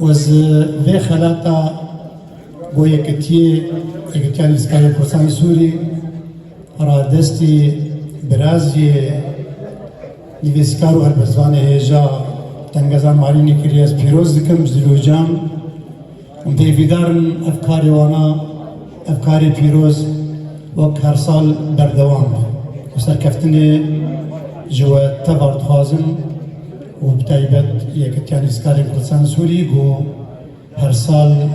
وز في خلاطة بو يكتيان إسكالي كورسان سوري را دستي برازي نيفيسكارو هالبزواني هيجا تنگزان ماريني كرياس بيروز دكم جدلو جام ومتي فيدارن أفكاري وانا أفكاري بيروز وك هر سال بردوام وسر كفتني جوا تفرد خازم وبتايبت يكتيان إسكالي كورسان سوري جو هر سال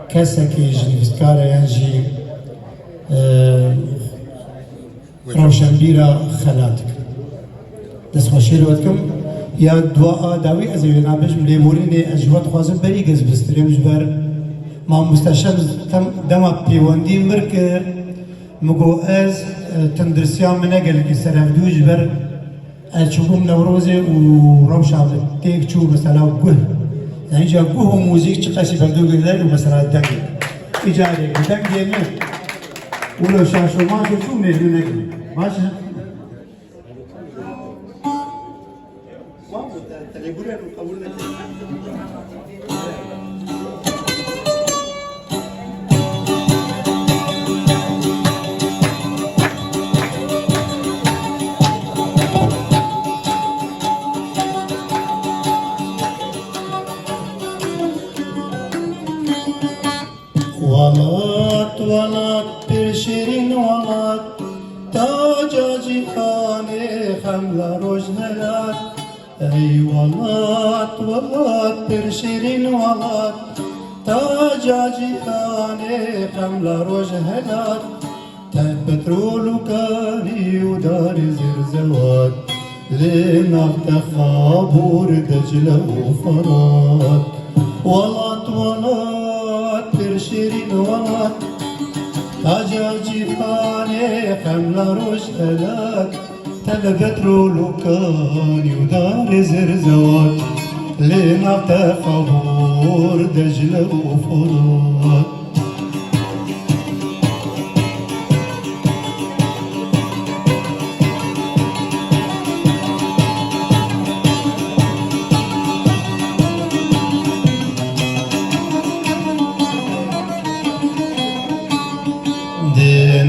كسكي جنيفسكارا ينجي روشنبيرا خلاتك دست خوشی لودکم یا دعا داوی از اینا بجم لیمورینی اجوات خوازم بری گز بستریم جبر ما مستشم دم پیوندی مرک مگو از تندرسیام منقل کی سرفدو جبر چوبم نوروزه و روشا تیک چوب مثلا گل يعني جا قوه موزيك تقاسي بردوق الليل ومسرح الدنيا إجاري دنيا من ولو شاشو ما شو نجي نجي ماشي ولات برشرين ولات تاجا جيخاني خملا رجهلات اي ولات برشرين ولات تاجا جيخاني خملا رجهلات تبترول كاني ودار زرزوات لنفت خابور دجلة وفرات ولات برشرين ولات تاجا جيفاني خملا رجهلات تبترول كاني ودار زرزوات لنفت خابور دجلة وفرات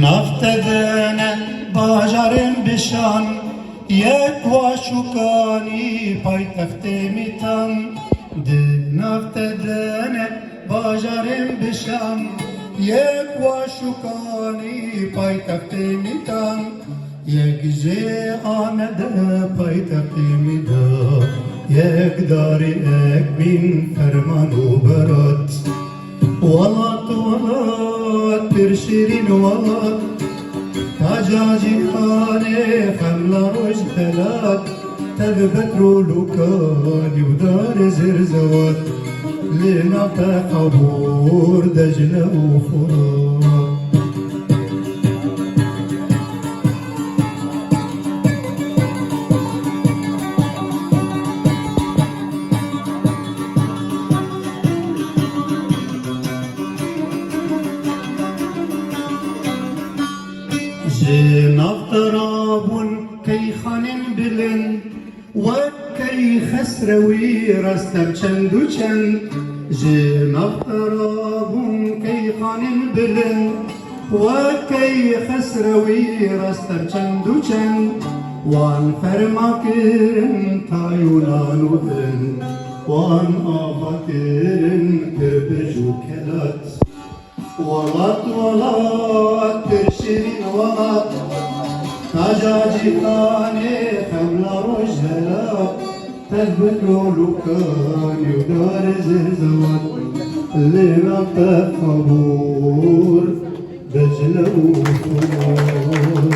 نفتدنا باجرم بشان یک واشوکانی پایتخت میتن نفتدنا باجرم بشان یک واشوکانی پایتخت میتن یک جه آمده پایتخت میدا یک داری یک بین فرمان و برات ولات برشرين ولات تاجا جيخاني خملا رجهلات تبترول كاني ودار زرزوات لنعطى قبور دجلة وفرات نفترابون كي خانن بلن وكي خسروي رستم چندو چند نفترابون كي خانن بلن وكي خسروي رستم چندو چند وان فرماكرن تايولانو بن وان آفاكرن كربجو كلات ولات برشرين ولات تاجا جيخاني خملا رجهلات تبترول كاني ودار زرزوات لنفت خابور دجلة وفرات